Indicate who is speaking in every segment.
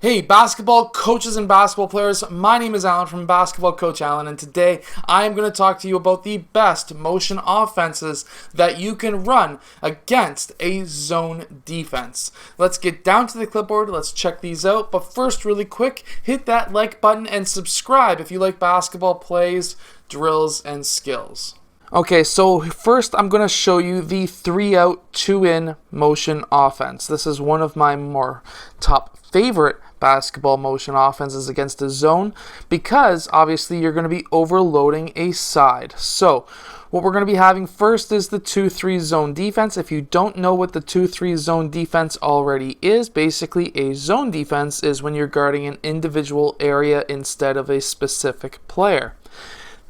Speaker 1: Hey, basketball coaches and basketball players, my name is Alan from Basketball Coach Alan, and today I am going to talk to you about the best motion offenses that you can run against a zone defense. Let's get down to the clipboard, let's check these out, but first, really quick, hit that like button and subscribe if you like basketball plays, drills, and skills. Okay, so first I'm going to show you the 3-out, 2-in motion offense. This is one of my more top favorite basketball motion offenses against a zone because obviously you're going to be overloading a side. So what we're going to be having first is the 2-3 zone defense. If you don't know what the 2-3 zone defense already is, basically a zone defense is when you're guarding an individual area instead of a specific player.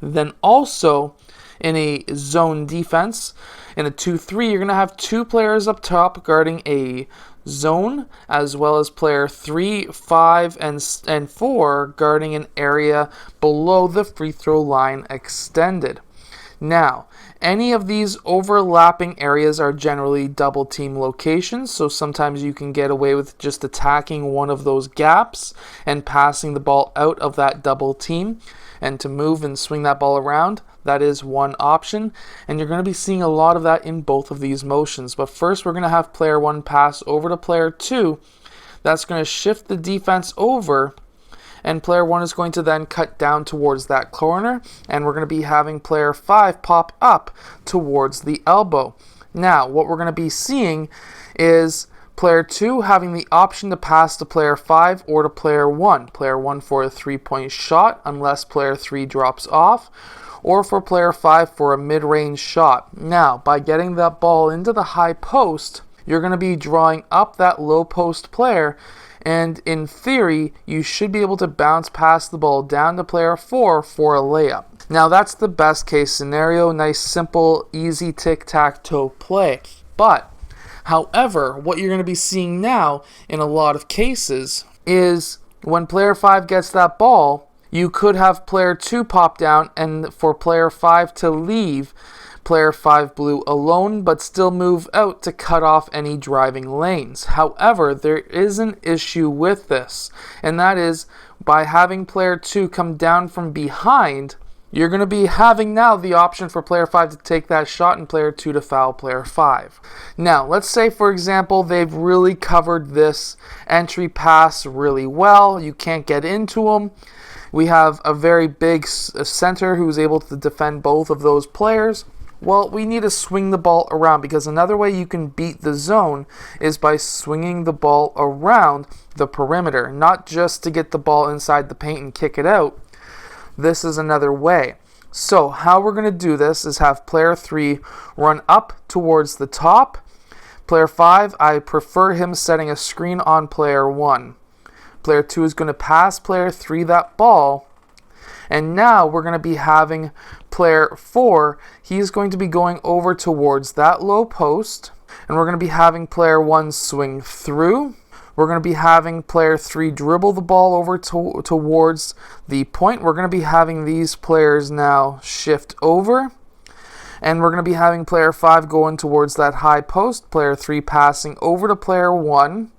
Speaker 1: Then also in a zone defense, in a 2-3, you're going to have two players up top guarding a zone, as well as player 3, 5, and 4 guarding an area below the free throw line extended. Now, any of these overlapping areas are generally double team locations, so sometimes you can get away with just attacking one of those gaps and passing the ball out of that double team. And to move and swing that ball around, that is one option. And you're going to be seeing a lot of that in both of these motions. But first, we're going to have player 1 pass over to player 2. That's going to shift the defense over. And player 1 is going to then cut down towards that corner. And we're going to be having player 5 pop up towards the elbow. Now, what we're going to be seeing is player 2 having the option to pass to player 5 or to player 1. Player 1 for a 3-point shot unless player 3 drops off, or for player 5 for a mid-range shot. Now, by getting that ball into the high post, you're going to be drawing up that low post player, and in theory, you should be able to bounce past the ball down to player 4 for a layup. Now, that's the best case scenario. Nice, simple, easy tic-tac-toe play. But however, what you're going to be seeing now in a lot of cases is when player 5 gets that ball, you could have player 2 pop down and for player 5 to leave player 5 blue alone but still move out to cut off any driving lanes. However, there is an issue with this, and that is by having player 2 come down from behind, you're going to be having now the option for player 5 to take that shot and player 2 to foul player 5. Now, let's say, for example, they've really covered this entry pass really well. You can't get into them. We have a very big center who's able to defend both of those players. Well, we need to swing the ball around because another way you can beat the zone is by swinging the ball around the perimeter, not just to get the ball inside the paint and kick it out. This is another way. So how we're going to do this is have player 3 run up towards the top. Player 5, I prefer him setting a screen on player 1. Player 2 is going to pass player 3 that ball. And now we're going to be having player 4. He's going to be going over towards that low post. And we're going to be having player 1 swing through. We're going to be having player 3 dribble the ball over towards the point. We're going to be having these players now shift over. And we're going to be having player 5 going towards that high post. Player 3 passing over to player 1.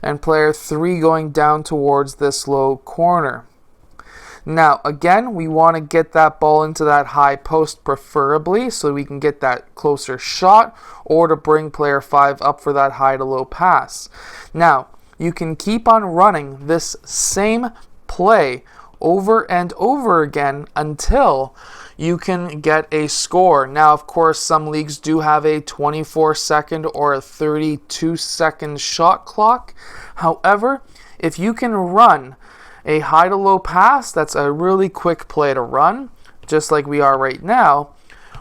Speaker 1: And player 3 going down towards this low corner. Now, again, we want to get that ball into that high post preferably so we can get that closer shot or to bring player 5 up for that high to low pass. Now, you can keep on running this same play over and over again until you can get a score. Now, of course, some leagues do have a 24-second or a 32-second shot clock. However, if you can run a high to low pass, that's a really quick play to run, just like we are right now.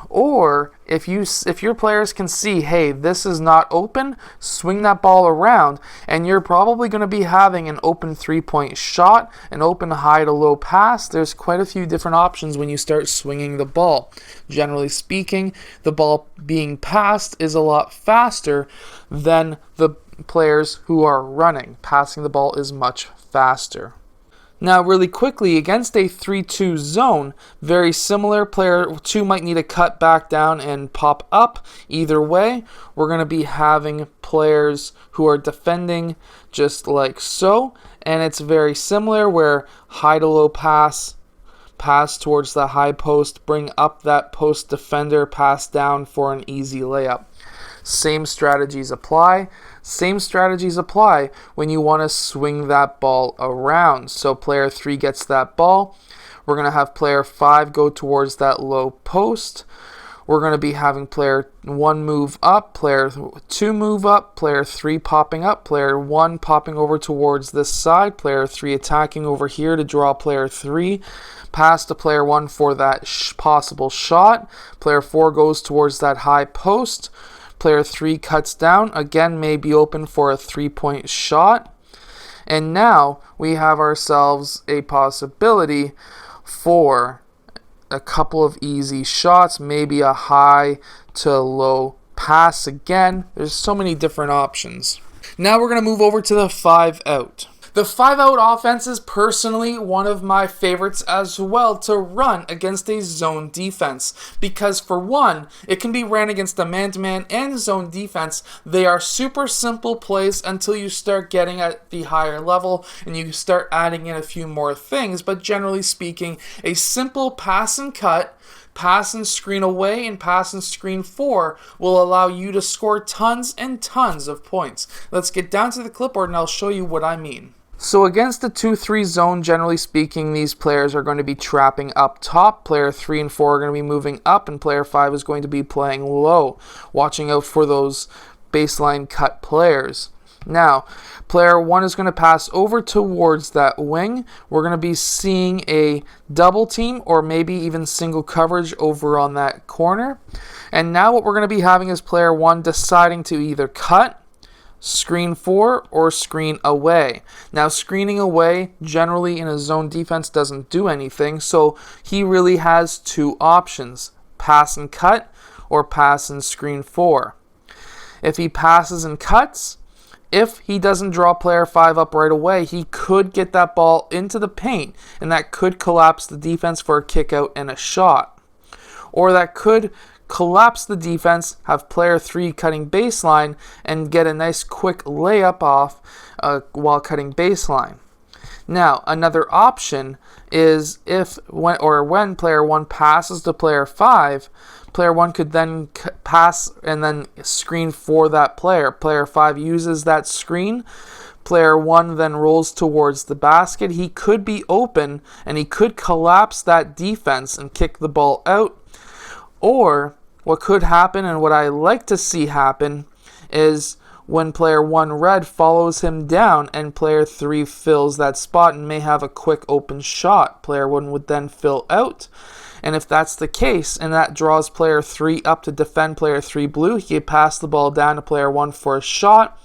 Speaker 1: Or if your players can see, hey, this is not open, swing that ball around, and you're probably going to be having an open 3-point shot, an open high to low pass. There's quite a few different options when you start swinging the ball. Generally speaking, the ball being passed is a lot faster than the players who are running. Passing the ball is much faster. Now, really quickly, against a 3-2 zone, very similar. Player 2 might need to cut back down and pop up. Either way, we're going to be having players who are defending just like so. And it's very similar where high to low pass towards the high post, bring up that post defender, pass down for an easy layup. Same strategies apply. Same strategies apply when you want to swing that ball around. So player 3 gets that ball. We're going to have player 5 go towards that low post. We're going to be having player 1 move up, player 2 move up, player 3 popping up, player 1 popping over towards this side, player 3 attacking over here to draw player 3. Pass to player 1 for that possible shot. Player 4 goes towards that high post. Player 3 cuts down, again may be open for a 3-point shot. And now we have ourselves a possibility for a couple of easy shots, maybe a high to low pass again. There's so many different options. Now we're going to move over to the 5-out. The 5-out offense is personally one of my favorites as well to run against a zone defense because, for one, it can be ran against a man-to-man and zone defense. They are super simple plays until you start getting at the higher level and you start adding in a few more things, but generally speaking, a simple pass and cut, pass and screen away, and pass and screen 4 will allow you to score tons and tons of points. Let's get down to the clipboard and I'll show you what I mean. So against the 2-3 zone, generally speaking, these players are going to be trapping up top. Player 3 and 4 are going to be moving up, and player 5 is going to be playing low, watching out for those baseline cut players. Now, player 1 is going to pass over towards that wing. We're going to be seeing a double team or maybe even single coverage over on that corner. And now what we're going to be having is player 1 deciding to either cut, screen 4, or screen away. Now, screening away generally in a zone defense doesn't do anything, so he really has two options: pass and cut or pass and screen 4. If he passes and cuts, if he doesn't draw player 5 up right away, he could get that ball into the paint, and that could collapse the defense for a kick out and a shot. Or that could collapse the defense, have player 3 cutting baseline, and get a nice quick layup off while cutting baseline. Now, another option is when player 1 passes to player 5, player 1 could then pass and then screen for that player. Player 5 uses that screen. Player 1 then rolls towards the basket. He could be open, and he could collapse that defense and kick the ball out. Or what could happen, and what I like to see happen, is when player 1 red follows him down and player 3 fills that spot and may have a quick open shot. Player 1 would then fill out. And if that's the case, and that draws player 3 up to defend player 3 blue, he could pass the ball down to player 1 for a shot.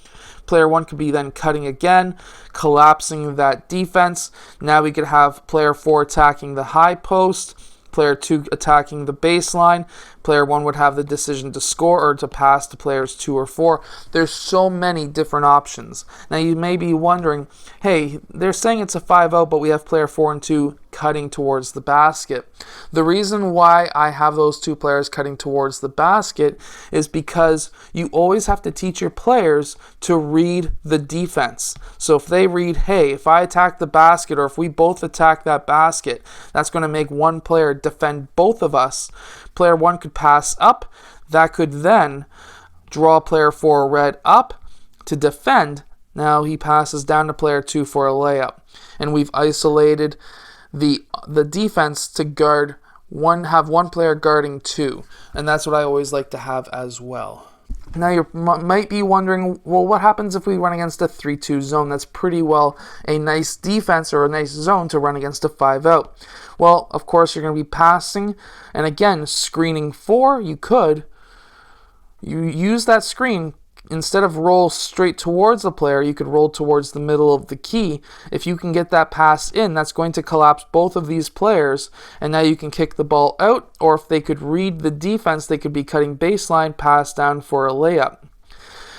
Speaker 1: Player 1 could be then cutting again, collapsing that defense. Now we could have player 4 attacking the high post, player 2 attacking the baseline. Player 1 would have the decision to score or to pass to players 2 or 4. There's so many different options. Now you may be wondering, hey, they're saying it's a 5-0, but we have player 4 and 2 cutting towards the basket. The reason why I have those two players cutting towards the basket is because you always have to teach your players to read the defense. So if they read, hey, if I attack the basket or if we both attack that basket, that's going to make one player defend both of us. Player 1 could pass up. That could then draw player 4 red up to defend. Now he passes down to player 2 for a layup. And we've isolated the defense to have one player guarding 2. And that's what I always like to have as well. Now you might be wondering, well, what happens if we run against a 3-2 zone? That's pretty well a nice defense or a nice zone to run against a 5-out. Well, of course, you're going to be passing, and again, screening 4, you use that screen. Instead of roll straight towards the player, you could roll towards the middle of the key. If you can get that pass in, that's going to collapse both of these players, and now you can kick the ball out, or if they could read the defense, they could be cutting baseline, pass down for a layup.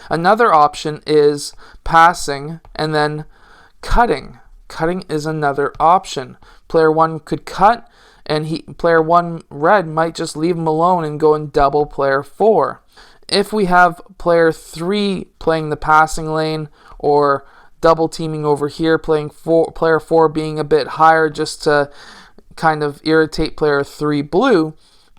Speaker 1: Another option is passing and then cutting. cutting is another option. Player 1 could cut, and player 1 red might just leave him alone and go and double player 4. If we have player 3 playing the passing lane or double teaming over here, player 4 being a bit higher just to kind of irritate player 3 blue,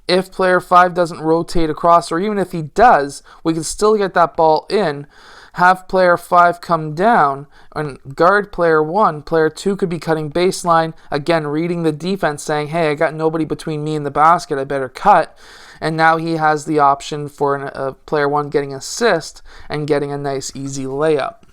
Speaker 1: if player 5 doesn't rotate across, or even if he does, we can still get that ball in, have player 5 come down and guard player 1. Player 2 could be cutting baseline, again reading the defense, saying, hey, I got nobody between me and the basket, I better cut. And now he has the option for player 1 getting assist and getting a nice easy layup.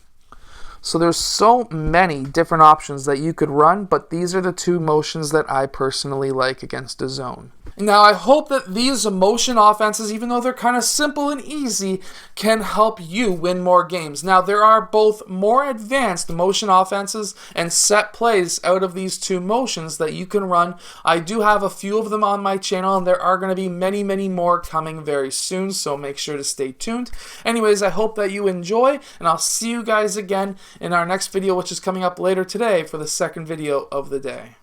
Speaker 1: So there's so many different options that you could run, but these are the two motions that I personally like against a zone. Now, I hope that these motion offenses, even though they're kind of simple and easy, can help you win more games. Now, there are both more advanced motion offenses and set plays out of these two motions that you can run. I do have a few of them on my channel, and there are going to be many, many more coming very soon, so make sure to stay tuned. Anyways, I hope that you enjoy, and I'll see you guys again in our next video, which is coming up later today for the second video of the day.